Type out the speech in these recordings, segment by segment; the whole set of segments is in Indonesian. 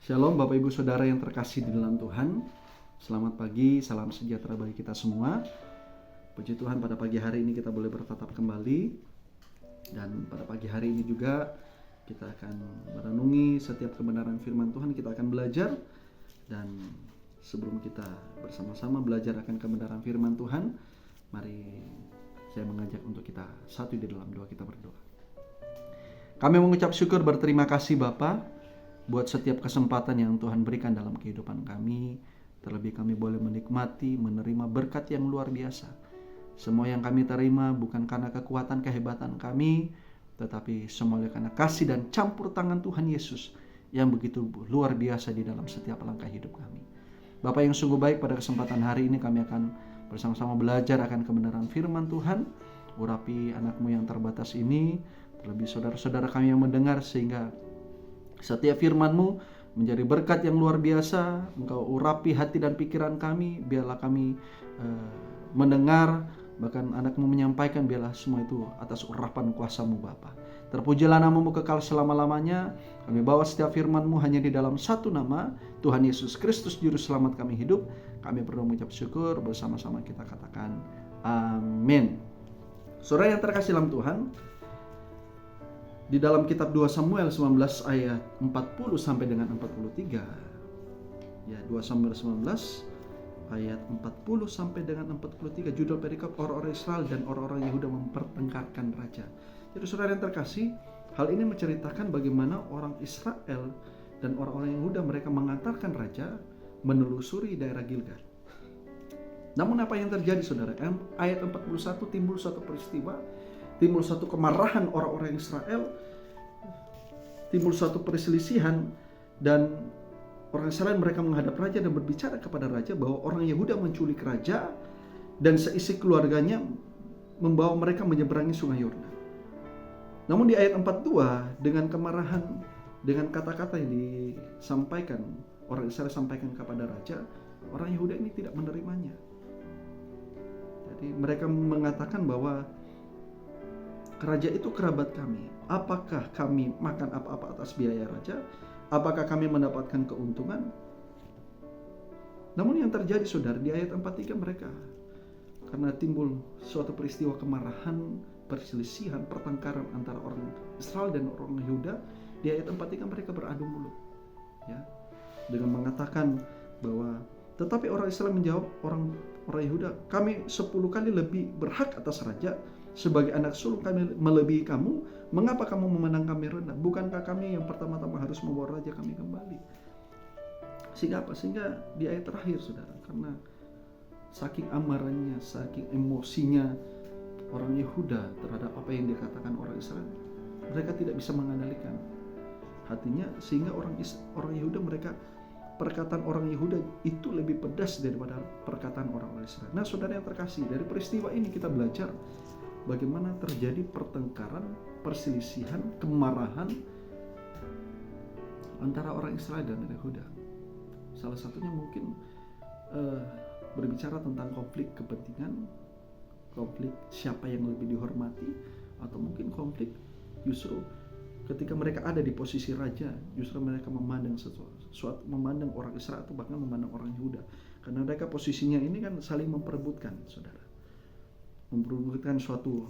Shalom Bapak Ibu Saudara yang terkasih di dalam Tuhan. Selamat pagi, salam sejahtera bagi kita semua. Puji Tuhan, pada pagi hari ini kita boleh bertatap kembali. Dan pada pagi hari ini juga kita akan merenungi setiap kebenaran firman Tuhan. Kita akan belajar. Dan sebelum kita bersama-sama belajar akan kebenaran firman Tuhan, mari saya mengajak untuk kita satu di dalam doa. Kita berdoa. Kami mengucap syukur, berterima kasih Bapa buat setiap kesempatan yang Tuhan berikan dalam kehidupan kami. Terlebih kami boleh menikmati, menerima berkat yang luar biasa. Semua yang kami terima bukan karena kekuatan kehebatan kami, tetapi semuanya karena kasih dan campur tangan Tuhan Yesus yang begitu luar biasa di dalam setiap langkah hidup kami. Bapa yang sungguh baik, pada kesempatan hari ini kami akan bersama-sama belajar akan kebenaran firman Tuhan. Urapi anakmu yang terbatas ini, terlebih saudara-saudara kami yang mendengar, sehingga setiap firman-Mu menjadi berkat yang luar biasa. Engkau urapi hati dan pikiran kami, biarlah kami mendengar, bahkan anak-Mu menyampaikan, biarlah semua itu atas urapan kuasa-Mu Bapa. Terpujilah nama-Mu kekal selama-lamanya. Kami bawa setiap firman-Mu hanya di dalam satu nama, Tuhan Yesus Kristus Juru Selamat kami hidup. Kami berdoa mengucap syukur, bersama-sama kita katakan amin. Saudara yang terkasih dalam Tuhan, di dalam kitab 2 Samuel 19 ayat 40 sampai dengan 43. Ya, 2 Samuel 19 ayat 40 sampai dengan 43, judul perikop orang-orang Israel dan orang-orang Yehuda mempertengkarkan raja. Jadi saudara yang terkasih, hal ini menceritakan bagaimana orang Israel dan orang-orang Yehuda mereka mengantarkan raja menelusuri daerah Gilgal. Namun apa yang terjadi saudara? Ayat 41 timbul satu peristiwa, timbul satu kemarahan orang-orang Israel, timbul satu perselisihan, dan orang Israel mereka menghadap raja dan berbicara kepada raja bahwa orang Yehuda menculik raja dan seisi keluarganya, membawa mereka menyeberangi sungai Yordan. Namun di ayat 42, dengan kemarahan, dengan kata-kata yang disampaikan, orang Israel sampaikan kepada raja, orang Yehuda ini tidak menerimanya. Jadi mereka mengatakan bahwa raja itu kerabat kami. Apakah kami makan apa-apa atas biaya raja? Apakah kami mendapatkan keuntungan? Namun yang terjadi saudara, di ayat 43 mereka, karena timbul suatu peristiwa kemarahan, perselisihan, pertengkaran antara orang Israel dan orang Yehuda, di ayat 43 mereka beradu mulut, ya, dengan mengatakan bahwa, tetapi orang Israel menjawab orang Yehuda, kami 10 kali lebih berhak atas raja. Sebagai anak sulung kami melebihi kamu. Mengapa kamu memandang kami rendah? Bukankah kami yang pertama-tama harus membawa raja kami kembali? Sehingga apa? Sehingga di ayat terakhir saudara, karena saking amarahnya, saking emosinya orang Yehuda terhadap apa yang dikatakan orang Israel, mereka tidak bisa mengendalikan hatinya, sehingga orang Yehuda mereka, perkataan orang Yehuda itu lebih pedas daripada perkataan orang Israel. Nah saudara yang terkasih, dari peristiwa ini kita belajar bagaimana terjadi pertengkaran, perselisihan, kemarahan antara orang Israel dan Yehuda. Salah satunya mungkin berbicara tentang konflik kepentingan, konflik siapa yang lebih dihormati, atau mungkin konflik justru ketika mereka ada di posisi raja, justru mereka memandang memandang orang Israel atau bahkan memandang orang Yehuda, karena mereka posisinya ini kan saling memperebutkan, saudara, memperebutkan suatu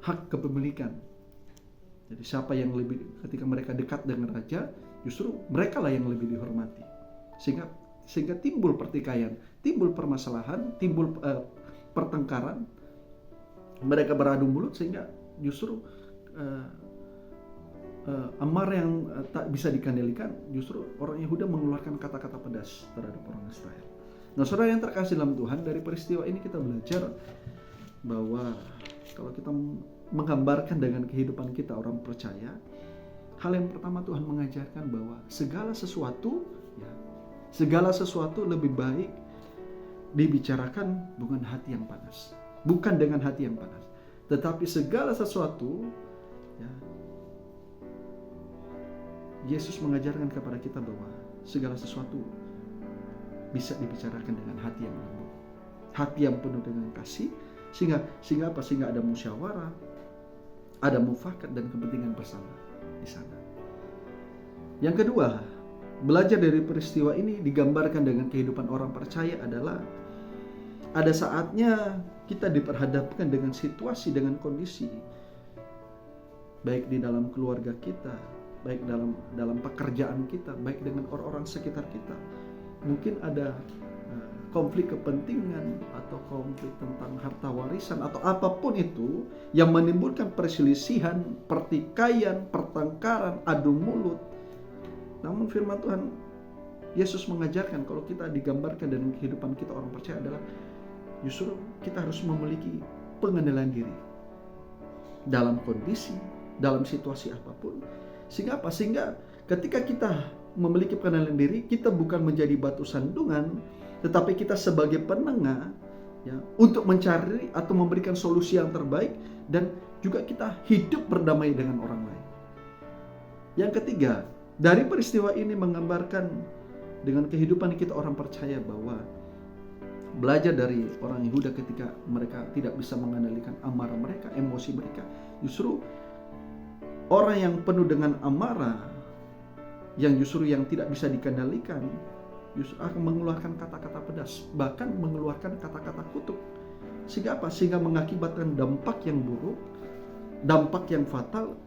hak kepemilikan. Jadi siapa yang lebih, ketika mereka dekat dengan raja, justru mereka lah yang lebih dihormati, sehingga timbul pertikaian, timbul permasalahan, timbul pertengkaran, mereka beradu mulut, sehingga justru amarah yang tak bisa dikendalikan, justru orang Yehuda mengeluarkan kata-kata pedas terhadap orang Israel. Nah saudara yang terkasih dalam Tuhan, dari peristiwa ini kita belajar bahwa kalau kita menggambarkan dengan kehidupan kita orang percaya, hal yang pertama Tuhan mengajarkan bahwa segala sesuatu lebih baik dibicarakan bukan hati yang panas, bukan dengan hati yang panas, tetapi segala sesuatu, ya, Yesus mengajarkan kepada kita bahwa segala sesuatu bisa dibicarakan dengan hati yang lembut, hati yang penuh dengan kasih, sehingga apa? Sehingga ada musyawarah, ada mufakat dan kepentingan bersama di sana. Yang kedua, belajar dari peristiwa ini digambarkan dengan kehidupan orang percaya adalah ada saatnya kita diperhadapkan dengan situasi, dengan kondisi, baik di dalam keluarga kita, baik dalam pekerjaan kita, baik dengan orang-orang sekitar kita. Mungkin ada konflik kepentingan atau konflik tentang harta warisan atau apapun itu yang menimbulkan perselisihan, pertikaian, pertengkaran, adu mulut. Namun firman Tuhan Yesus mengajarkan kalau kita digambarkan dengan kehidupan kita orang percaya adalah justru kita harus memiliki pengendalian diri dalam kondisi, dalam situasi apapun. Sehingga apa? Sehingga ketika kita memiliki pengendalian diri, kita bukan menjadi batu sandungan, tetapi kita sebagai penengah ya, untuk mencari atau memberikan solusi yang terbaik, dan juga kita hidup berdamai dengan orang lain. Yang ketiga, dari peristiwa ini menggambarkan dengan kehidupan kita orang percaya bahwa belajar dari orang Yehuda ketika mereka tidak bisa mengendalikan amarah mereka, emosi mereka. Justru orang yang penuh dengan amarah, yang justru yang tidak bisa dikendalikan, justru akan mengeluarkan kata-kata pedas, bahkan mengeluarkan kata-kata kutuk. Sehingga apa? Sehingga mengakibatkan dampak yang buruk, dampak yang fatal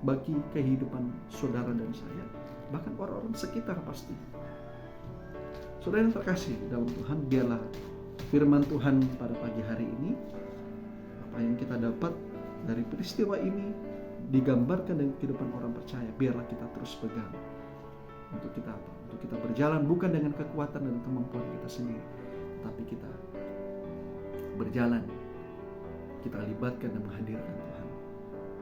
bagi kehidupan saudara dan saya, bahkan orang-orang sekitar pasti. Saudara yang terkasih dalam Tuhan, biarlah firman Tuhan pada pagi hari ini, apa yang kita dapat dari peristiwa ini digambarkan dengan kehidupan orang percaya, biarlah kita terus pegang untuk kita apa? Untuk kita berjalan bukan dengan kekuatan dan kemampuan kita sendiri, tetapi kita berjalan, kita libatkan dan menghadirkan Tuhan,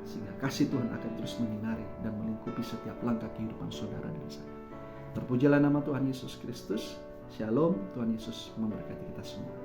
sehingga kasih Tuhan akan terus menyinari dan melingkupi setiap langkah kehidupan saudara dan saya. Terpujilah nama Tuhan Yesus Kristus. Shalom, Tuhan Yesus memberkati kita semua.